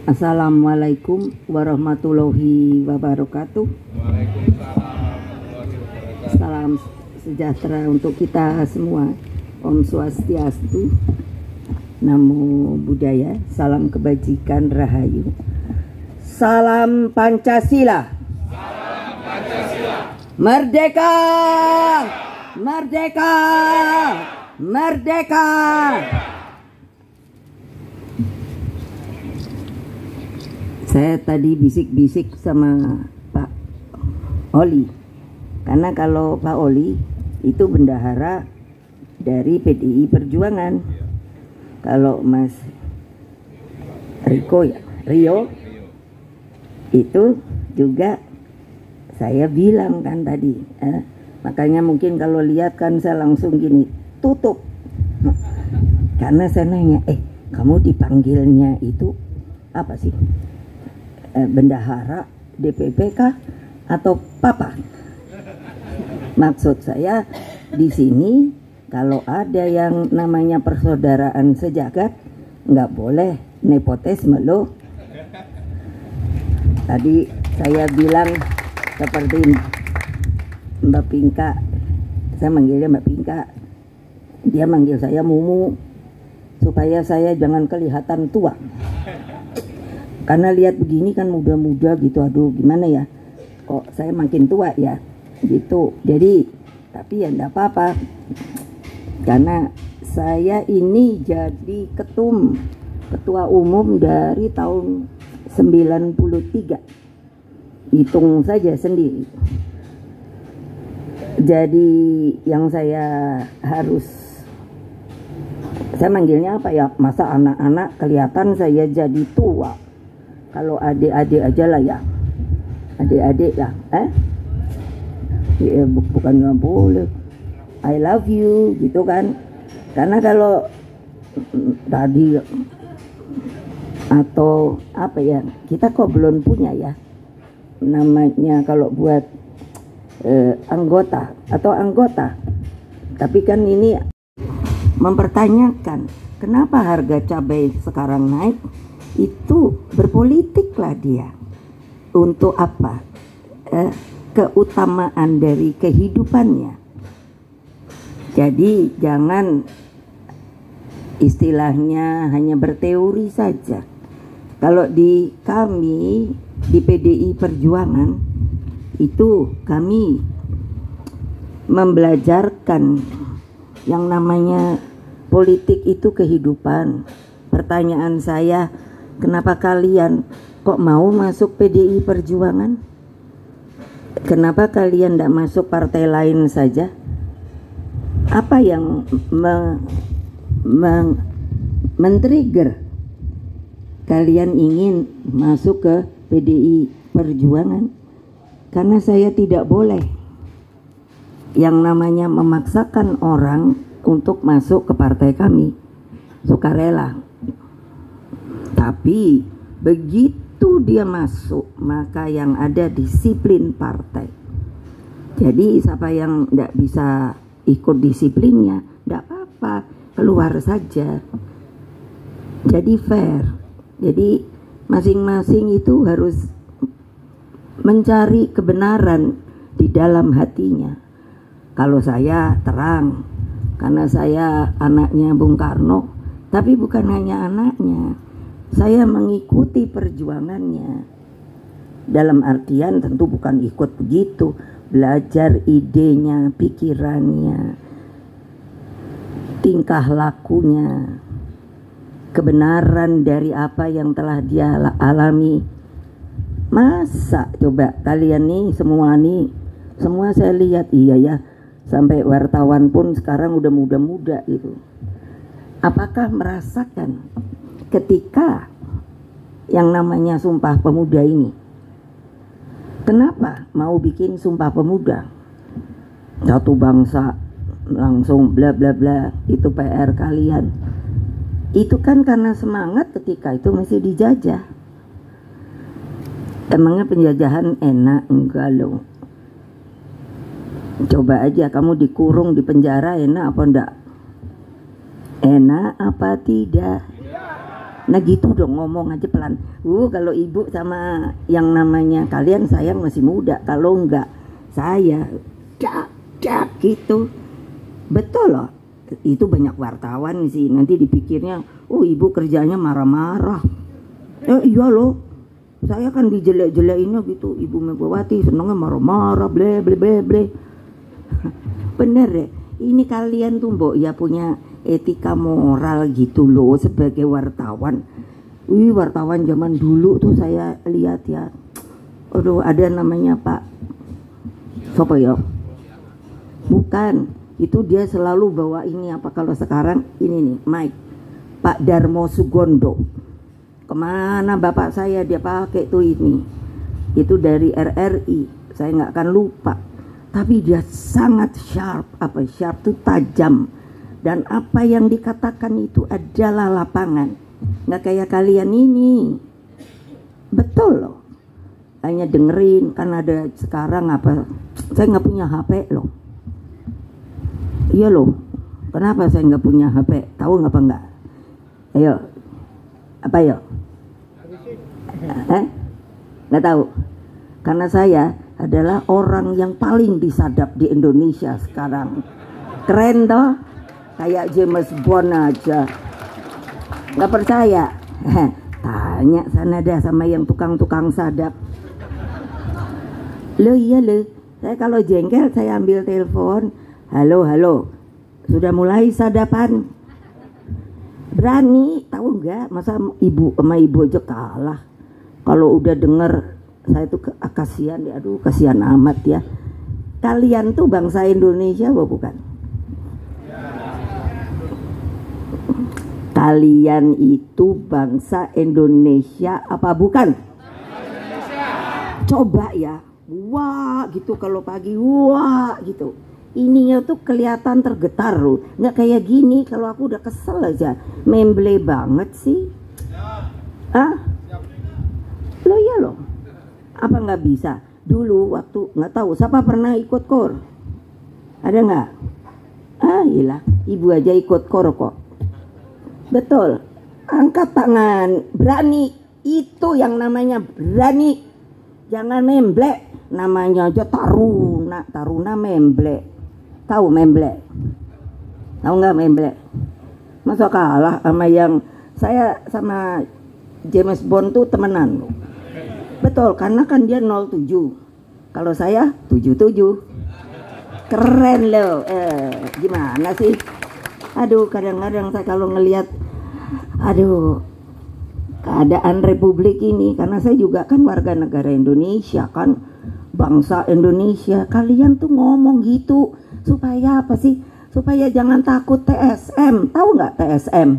Assalamualaikum warahmatullahi wabarakatuh. Salam sejahtera untuk kita semua. Om Swastiastu, Namo Buddhaya, salam kebajikan, rahayu. Salam Pancasila. Salam Pancasila. Merdeka! Merdeka! Merdeka! Saya tadi bisik-bisik sama Pak Oli, karena kalau Pak Oli itu bendahara dari PDI Perjuangan, kalau Mas Rio itu juga saya bilang kan tadi, makanya mungkin kalau lihat kan saya langsung gini tutup, karena saya nanya, kamu dipanggilnya itu apa sih? Bendahara DPP kah atau papa? Maksud saya di sini kalau ada yang namanya persaudaraan sejagat nggak boleh nepotisme loh. Tadi saya bilang seperti Mbak Pinka, saya manggilnya Mbak Pinka, dia manggil saya Mumu supaya saya jangan kelihatan tua. Karena lihat begini kan muda-muda gitu, aduh gimana ya, kok saya makin tua ya gitu. Jadi tapi ya enggak apa-apa, karena saya ini jadi ketua umum dari tahun 93, hitung saja sendiri. Jadi yang saya manggilnya apa ya, masa anak-anak kelihatan saya jadi tua. Kalau adik-adik aja lah ya, adik-adik ya, ya, bukan nggak boleh, I love you gitu kan. Karena kalau tadi atau apa ya, kita kok belum punya ya namanya kalau buat anggota. Tapi kan ini mempertanyakan kenapa harga cabai sekarang naik. Itu berpolitik lah dia. Untuk apa? Keutamaan dari kehidupannya. Jadi jangan istilahnya hanya berteori saja. Kalau di kami di PDI Perjuangan itu kami membelajarkan yang namanya politik itu kehidupan. Pertanyaan saya, kenapa kalian kok mau masuk PDI Perjuangan? Kenapa kalian tidak masuk partai lain saja? Apa yang men-trigger kalian ingin masuk ke PDI Perjuangan? Karena saya tidak boleh yang namanya memaksakan orang untuk masuk ke partai kami, sukarela. Tapi begitu dia masuk, maka yang ada disiplin partai. Jadi siapa yang tidak bisa ikut disiplinnya, tidak apa-apa, keluar saja. Jadi fair. Jadi masing-masing itu harus mencari kebenaran di dalam hatinya. Kalau saya terang, karena saya anaknya Bung Karno, tapi bukan hanya anaknya, saya mengikuti perjuangannya. Dalam artian tentu bukan ikut begitu, belajar idenya, pikirannya, tingkah lakunya, kebenaran dari apa yang telah dia alami. Masa coba kalian nih semua saya lihat, iya ya, sampai wartawan pun sekarang udah muda-muda gitu. Apakah merasakan ketika yang namanya Sumpah Pemuda ini? Kenapa mau bikin Sumpah Pemuda? Satu bangsa langsung bla bla bla, itu PR kalian. Itu kan karena semangat ketika itu masih dijajah. Emangnya penjajahan enak? Enggak loh. Coba aja kamu dikurung di penjara, enak apa enggak? Enak apa tidak? Nah gitu dong, ngomong aja pelan. Kalau ibu sama yang namanya kalian sayang masih muda, kalau enggak saya dak gitu. Betul loh. Itu banyak wartawan sih nanti dipikirnya, ibu kerjanya marah-marah. Iya loh, saya kan dijelek-jelekinnya gitu. Ibu Megawati senengnya marah-marah, ble ble ble ble. Bener deh, ini kalian tuh mbok ya punya etika moral gitu loh sebagai wartawan. Wartawan zaman dulu tuh saya lihat ya, aduh ada namanya Pak siapa ya? Bukan, itu dia selalu bawa ini apa, kalau sekarang ini nih Mike, Pak Darmo Sugondo. Kemana bapak saya dia pakai tuh ini, itu dari RRI, saya nggak akan lupa. Tapi dia sangat sharp, sharp tuh tajam. Dan apa yang dikatakan itu adalah lapangan. Nggak kayak kalian ini. Betul loh. Hanya dengerin, kan ada sekarang apa. Saya nggak punya HP loh. Iya loh. Kenapa saya nggak punya HP? Tahu nggak apa enggak? Ayo. Apa yo? Nggak tahu. Karena saya adalah orang yang paling disadap di Indonesia sekarang. Keren toh? Kayak James Bond aja. Nggak percaya? Tanya sana dah sama yang tukang-tukang sadap. Lo iya lo, saya kalau jengkel saya ambil telepon. Halo, sudah mulai sadapan? Berani, tahu nggak? Masa ibu sama ibu aja kalah. Kalau udah denger saya tuh kasihan ya, aduh kasihan amat ya. Kalian tuh bangsa Indonesia apa bukan? Kalian itu bangsa Indonesia apa bukan? Coba ya, wah gitu kalau pagi, wah gitu. Ininya tuh kelihatan tergetar loh, nggak kayak gini. Kalau aku udah kesel aja, memble banget sih. Lo ya lo, apa nggak bisa? Dulu waktu nggak tahu, siapa pernah ikut kor? Ada nggak? Iyalah, ibu aja ikut kor kok. Betul, angkat tangan, berani, itu yang namanya berani. Jangan memblek, namanya aja taruna memblek. Tahu memblek? Tahu nggak memblek? Masa kalah sama yang saya sama James Bond tuh temenan loh. Betul, karena kan dia 07, kalau saya 77. Keren loh, gimana sih? Aduh, kadang-kadang saya kalau ngelihat keadaan republik ini, karena saya juga kan warga negara Indonesia kan, bangsa Indonesia. Kalian tuh ngomong gitu supaya apa sih? Supaya jangan takut TSM. Tahu nggak TSM?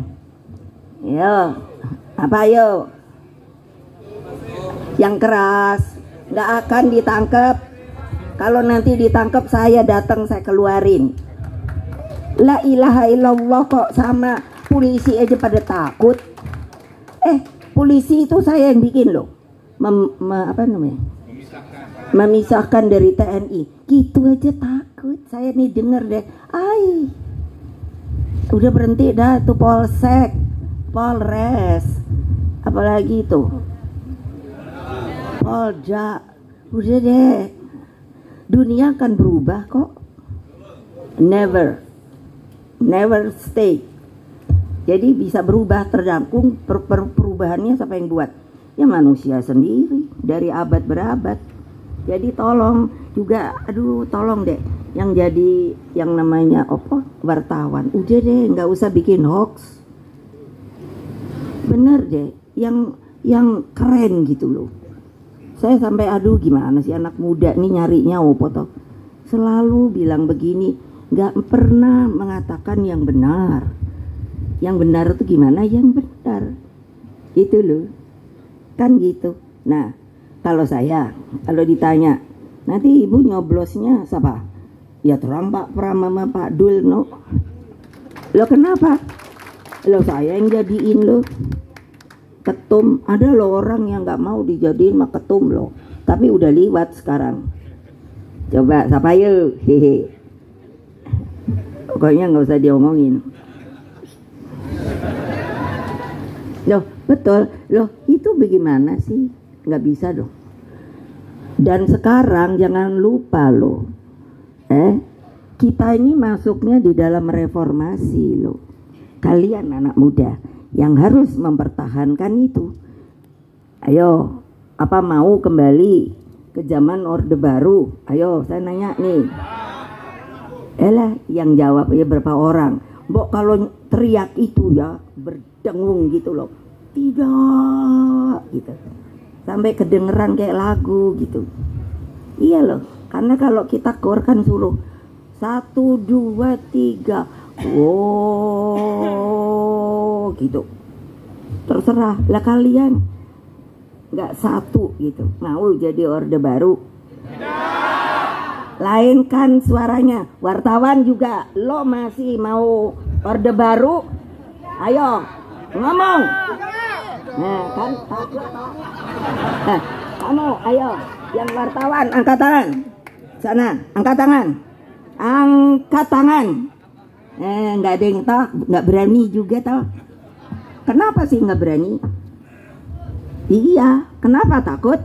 Yo, apa yo? Yang keras, nggak akan ditangkap. Kalau nanti ditangkap saya datang, saya keluarin. La ilaha illallah, kok sama polisi aja pada takut. Polisi itu saya yang bikin loh. Memisahkan dari TNI. Gitu aja takut. Saya nih denger deh. Udah berhenti dah tuh Polsek, Polres, apalagi itu Polda. Udah deh. Dunia akan berubah kok. Never stay. Jadi bisa berubah, tergantung perubahannya siapa yang buat? Ya manusia sendiri dari abad berabad. Jadi tolong juga, tolong deh yang jadi yang namanya wartawan. Udah deh, nggak usah bikin hoax. Bener deh, yang keren gitu loh. Saya sampai gimana sih anak muda nih nyarinya toh? Selalu bilang begini, nggak pernah mengatakan yang benar. Yang benar itu gimana? Yang benar itu loh, kan gitu. Nah, kalau ditanya nanti ibu nyoblosnya siapa? Ya terang Pak Pram sama Pak Dul no. Lo kenapa? Lo saya yang jadiin lo ketum. Ada lo orang yang nggak mau dijadiin mah ketum lo, tapi udah liwat sekarang. Coba siapa yuk? Hehe. Pokoknya nggak usah diomongin. Loh, betul. Loh, itu bagaimana sih? Nggak bisa dong. Dan sekarang jangan lupa loh, kita ini masuknya di dalam reformasi loh. Kalian anak muda yang harus mempertahankan itu. Ayo, apa mau kembali ke zaman Orde Baru? Ayo, saya nanya nih. Yang jawab ya berapa orang? Mbok kalau teriak itu ya berdengung gitu loh. Tidak gitu. Sampai kedengeran kayak lagu gitu. Iya loh, karena kalau kita kor kan suruh 1, 2, 3, wow gitu. Terserah lah kalian nggak satu gitu, mau jadi Orde Baru? Lain kan suaranya. Wartawan juga, lo masih mau Orde Baru? Ayo ngomong. Nah kan takut. Nah, kamu ayo yang wartawan angkat tangan. Sana angkat tangan. Angkat tangan. Nggak ada yang tahu, nggak berani juga tahu. Kenapa sih nggak berani? Iya, kenapa takut?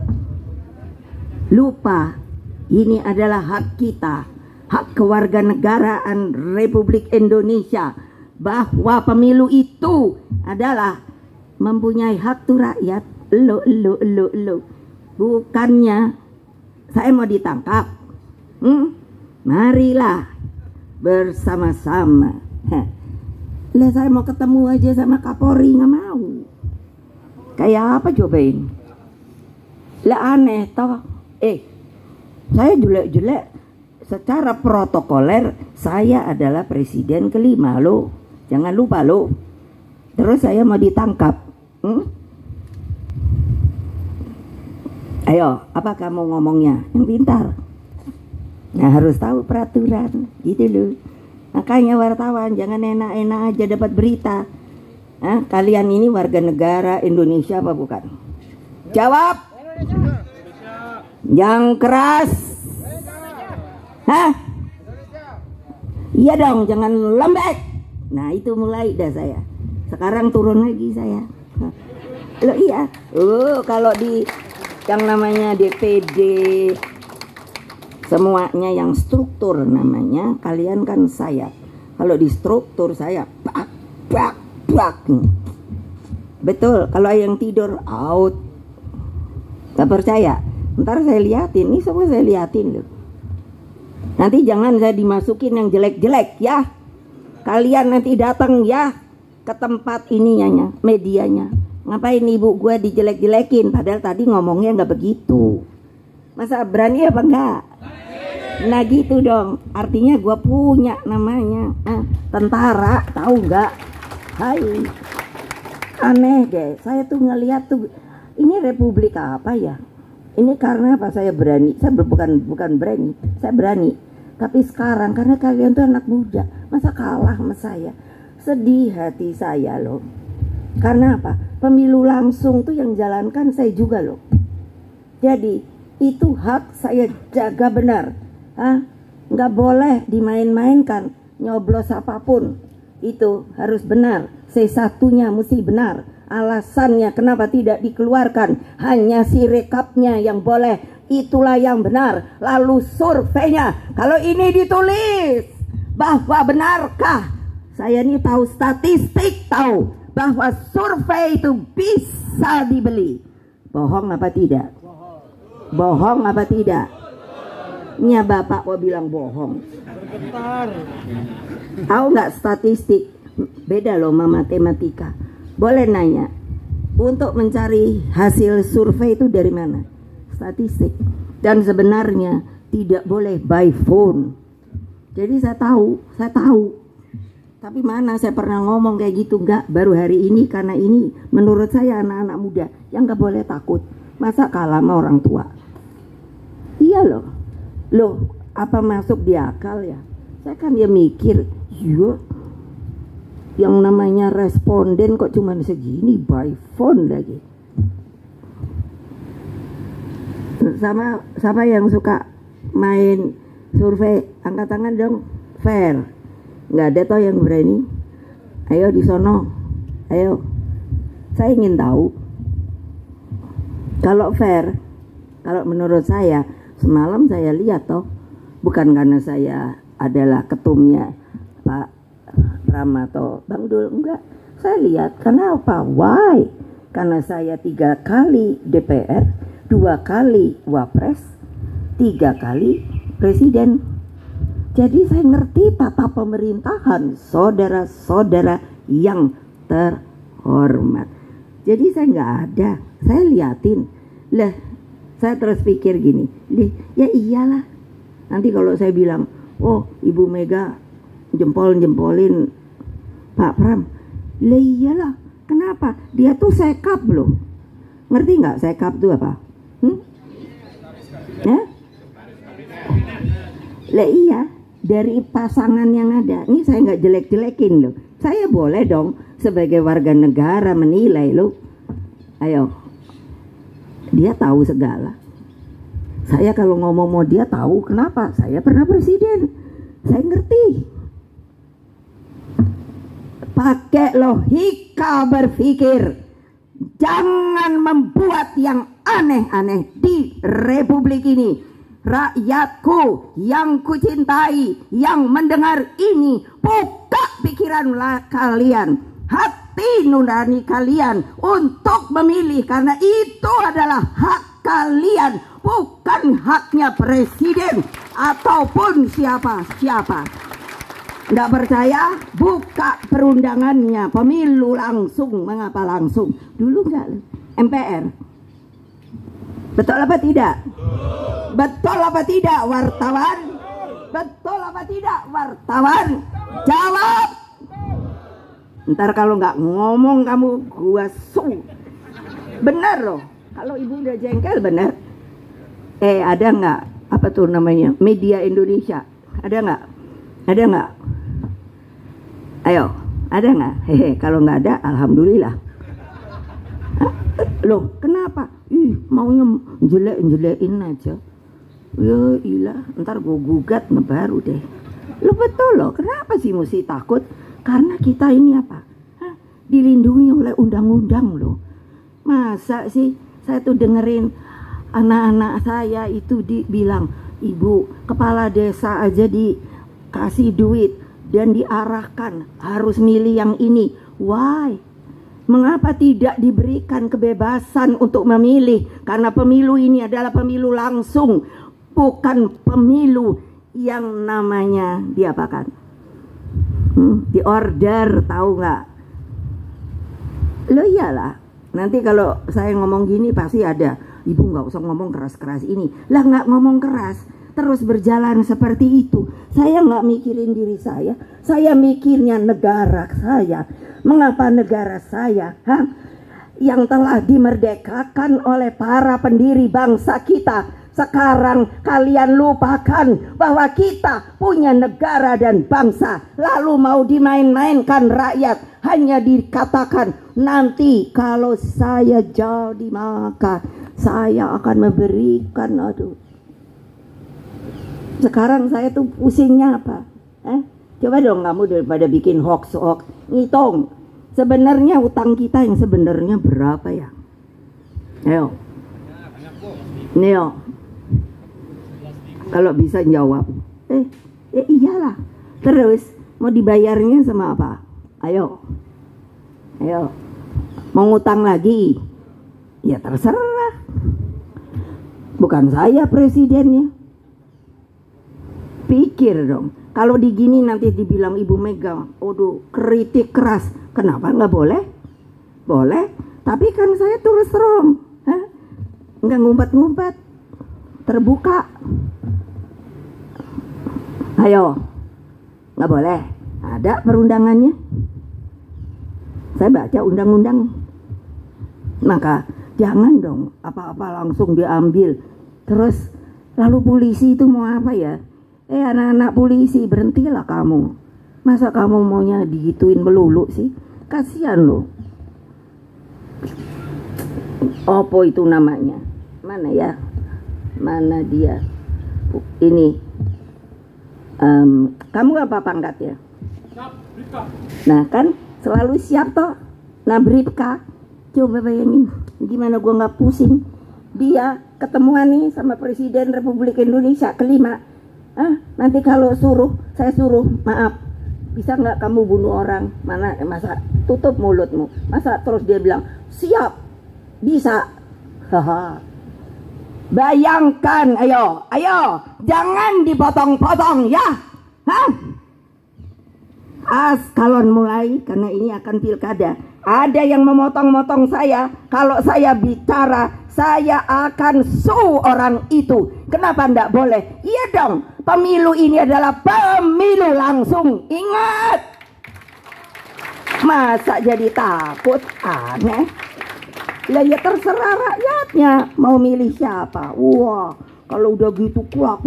Lupa, ini adalah hak kita, hak kewarganegaraan Republik Indonesia, bahwa pemilu itu adalah mempunyai hak tuh rakyat. Lo. Bukannya saya mau ditangkap. Marilah bersama-sama. Lah saya mau ketemu aja sama Kapolri nggak mau. Kayak apa cobain? Lah aneh toh. Saya jelek-jelek secara protokoler saya adalah presiden kelima lo. Jangan lupa lo. Terus saya mau ditangkap. Ayo, apa kamu ngomongnya? Yang pintar. Nah harus tahu peraturan gitu loh. Makanya wartawan jangan enak-enak aja dapat berita. Kalian ini warga negara Indonesia apa bukan? Jawab. Yang keras. Iya dong, jangan lembek. Nah itu mulai dah saya. Sekarang turun lagi saya. Loh iya. Kalau di yang namanya DPD semuanya yang struktur namanya, kalian kan sayap. Kalau di struktur saya bak. Betul, kalau yang tidur out. Gak percaya? Ntar saya liatin, ini semua saya liatin loh. Nanti jangan saya dimasukin yang jelek-jelek ya. Kalian nanti datang ya ke tempat ininya, medianya. Ngapain ibu gue dijelek-jelekin? Padahal tadi ngomongnya nggak begitu. Masa berani apa enggak? Nah gitu dong. Artinya gue punya namanya tentara, tahu nggak? Hai. Aneh deh. Saya tuh ngeliat tuh ini republik apa ya? Ini karena apa saya berani? Saya bukan berani. Saya berani. Tapi sekarang karena kalian tuh anak muda, masa kalah sama saya? Sedih hati saya loh. Karena apa? Pemilu langsung tuh yang jalankan saya juga loh. Jadi itu hak saya jaga benar. Nggak boleh dimain-mainkan. Nyoblos apapun itu harus benar. C1-nya mesti benar. Alasannya kenapa tidak dikeluarkan, hanya si rekapnya yang boleh. Itulah yang benar. Lalu surveinya, kalau ini ditulis bahwa benarkah? Saya ini tahu statistik, tahu bahwa survei itu bisa dibeli. Bohong apa tidak? Bohong apa tidak? Nya bapak kok bilang bohong. Tahu nggak statistik? Beda loh sama matematika. Boleh nanya, untuk mencari hasil survei itu dari mana? Statistik. Dan sebenarnya tidak boleh by phone. Jadi saya tahu. Tapi mana saya pernah ngomong kayak gitu? Enggak, baru hari ini. Karena ini menurut saya anak-anak muda yang nggak boleh takut. Masa kalah sama orang tua? Iya loh. Loh, apa masuk di akal ya? Saya kan ya mikir, iya, yang namanya responden kok cuma segini, by phone lagi. Sama yang suka main survei, angkat tangan dong. Fair. Nggak ada toh yang berani. Ayo di sono. Ayo. Saya ingin tahu, kalau fair, kalau menurut saya, semalam saya lihat toh, bukan karena saya adalah ketumnya Pak Pram atau Bang Dul, enggak. Saya lihat, kenapa? Why? Karena saya 3 kali DPR, 2 kali Wapres, 3 kali Presiden. Jadi saya ngerti tata pemerintahan, saudara-saudara yang terhormat. Jadi saya nggak ada, saya liatin. Lah, saya terus pikir gini, ya iyalah. Nanti kalau saya bilang, oh Ibu Mega jempol-jempolin Pak Pram, lah iyalah. Kenapa? Dia tuh sekap loh. Ngerti nggak sekap itu apa? Ya? Lah iya, dari pasangan yang ada. Ini saya nggak jelek-jelekin loh. Saya boleh dong sebagai warga negara menilai loh. Ayo, dia tahu segala. Saya kalau ngomong mau dia tahu kenapa? Saya pernah presiden. Saya ngerti. Pakai logika berpikir. Jangan membuat yang aneh-aneh di republik ini. Rakyatku yang kucintai, yang mendengar ini, buka pikiran kalian, hati nurani kalian untuk memilih, karena itu adalah hak kalian, bukan haknya presiden ataupun siapa-siapa. Nggak percaya? Buka perundangannya, pemilu langsung. Mengapa langsung? Dulu nggak MPR. Betul apa tidak? Betul apa tidak wartawan? Betul apa tidak wartawan? Jawab. Ntar kalau nggak ngomong kamu gua bener loh. Kalau ibu udah jengkel bener. Ada nggak apa tuh namanya media Indonesia? Ada nggak? Ada nggak? Ayo, ada nggak? Hehe, kalau nggak ada, alhamdulillah. Hah? Loh, kenapa? Maunya jelek-jelekin aja. Ya ilah, ntar gue gugat baru deh. Lo betul loh, kenapa sih mesti takut? Karena kita ini apa? Dilindungi oleh undang-undang loh. Masa sih saya tuh dengerin anak-anak saya itu dibilang, ibu kepala desa aja dikasih duit dan diarahkan harus milih yang ini. Why? Mengapa tidak diberikan kebebasan untuk memilih? Karena pemilu ini adalah pemilu langsung, bukan pemilu yang namanya diapakan? Di order, tahu nggak? Lo iyalah. Nanti kalau saya ngomong gini pasti ada, ibu nggak usah ngomong keras-keras ini. Lah nggak ngomong keras, terus berjalan seperti itu. Saya nggak mikirin diri saya mikirnya negara saya. Mengapa negara saya yang telah dimerdekakan oleh para pendiri bangsa kita, sekarang kalian lupakan bahwa kita punya negara dan bangsa, lalu mau dimain-mainkan rakyat, hanya dikatakan nanti kalau saya jadi maka saya akan memberikan. Aduh, sekarang saya tuh pusingnya apa? Coba dong kamu daripada bikin hoax, ngitung sebenarnya utang kita yang sebenarnya berapa ya? Ayo, Neo, kalau bisa jawab. Iyalah. Terus mau dibayarnya sama apa? Ayo, mau ngutang lagi? Ya terserah. Bukan saya presidennya. Pikir dong. Kalau digini nanti dibilang Ibu Mega, aduh kritik keras. Kenapa nggak boleh? Boleh. Tapi kan saya terus terang, nggak ngumpet-ngumpet, terbuka. Ayo, nggak boleh. Ada perundangannya. Saya baca undang-undang. Maka jangan dong apa-apa langsung diambil. Terus lalu polisi itu mau apa ya? Anak-anak polisi, berhentilah kamu. Masa kamu maunya digituin melulu sih? Kasihan loh. Apa itu namanya? Mana ya? Mana dia? Ini. Kamu apa pangkat ya? Nah kan selalu siap toh. Nah Bribka. Coba bayangin gimana gue nggak pusing. Dia ketemuan nih sama Presiden Republik Indonesia kelima. Nanti kalau saya suruh, maaf, bisa nggak kamu bunuh orang? Masa tutup mulutmu? Masa terus dia bilang siap, bisa? Haha. Bayangkan, ayo, jangan dipotong-potong ya. Kalon mulai, karena ini akan pilkada. Ada yang memotong-motong saya. Kalau saya bicara, saya akan sue orang itu. Kenapa enggak boleh? Iya dong, pemilu ini adalah pemilu langsung. Ingat. Masa jadi takut? Aneh. Lah ya terserah rakyatnya mau milih siapa. Wah, kalau udah gitu klak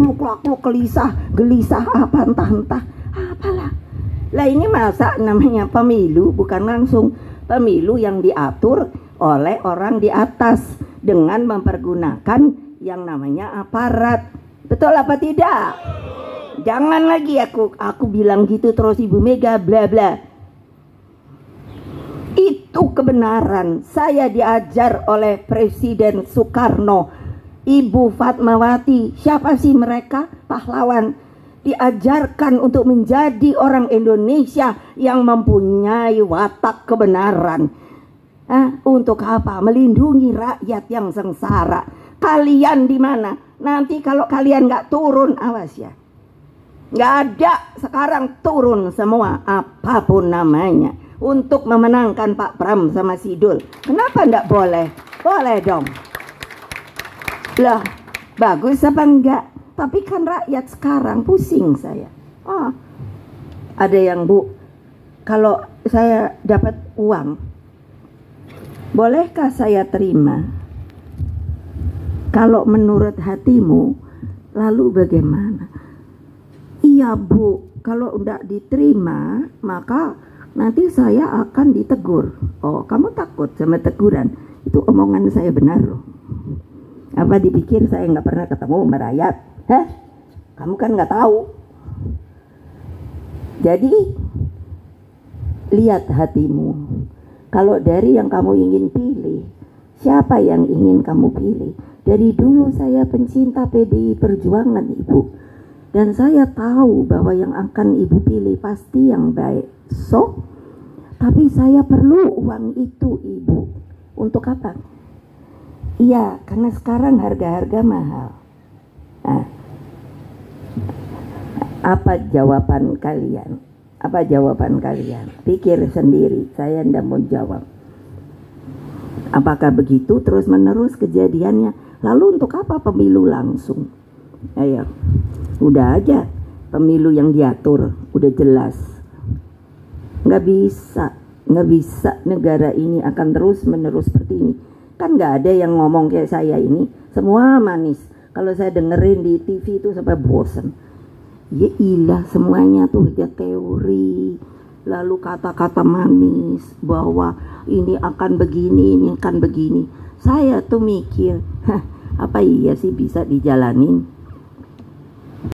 gelisah apa entah apalah. Lah ini masa namanya pemilu bukan langsung. Pemilu yang diatur oleh orang di atas dengan mempergunakan yang namanya aparat. Betul apa tidak? Jangan lagi aku bilang gitu terus Ibu Mega bla bla. Itu kebenaran. Saya diajar oleh Presiden Soekarno, Ibu Fatmawati, siapa sih mereka? Pahlawan. Diajarkan untuk menjadi orang Indonesia yang mempunyai watak kebenaran. Untuk apa? Melindungi rakyat yang sengsara. Kalian di mana? Nanti kalau kalian nggak turun, awas ya. Nggak ada sekarang turun semua apapun namanya untuk memenangkan Pak Pram sama Sidul. Kenapa nggak boleh? Boleh dong. Lah, bagus apa enggak? Tapi kan rakyat sekarang pusing saya. Ada yang Bu, kalau saya dapat uang, bolehkah saya terima? Kalau menurut hatimu, lalu bagaimana? Iya Bu, kalau enggak diterima, maka nanti saya akan ditegur. Oh, kamu takut sama teguran? Itu omongan saya benar loh. Apa dipikir saya nggak pernah ketemu sama rakyat? Kamu kan nggak tahu. Jadi lihat hatimu. Kalau dari yang kamu ingin pilih, siapa yang ingin kamu pilih? Dari dulu saya pencinta PDI Perjuangan Ibu, dan saya tahu bahwa yang akan Ibu pilih pasti yang baik. Tapi saya perlu uang itu Ibu. Untuk apa? Iya, karena sekarang harga-harga mahal. Apa jawaban kalian? Apa jawaban kalian? Pikir sendiri, saya tidak mau jawab. Apakah begitu terus menerus kejadiannya? Lalu untuk apa pemilu langsung? Ayo, udah aja pemilu yang diatur, udah jelas. Nggak bisa negara ini akan terus menerus seperti ini. Kan nggak ada yang ngomong kayak saya ini, semua manis. Kalau saya dengerin di TV itu sampai bosen. Ya ilah, semuanya tuh ya teori, lalu kata-kata manis bahwa ini akan begini, ini akan begini. Saya tuh mikir, apa iya sih bisa dijalanin?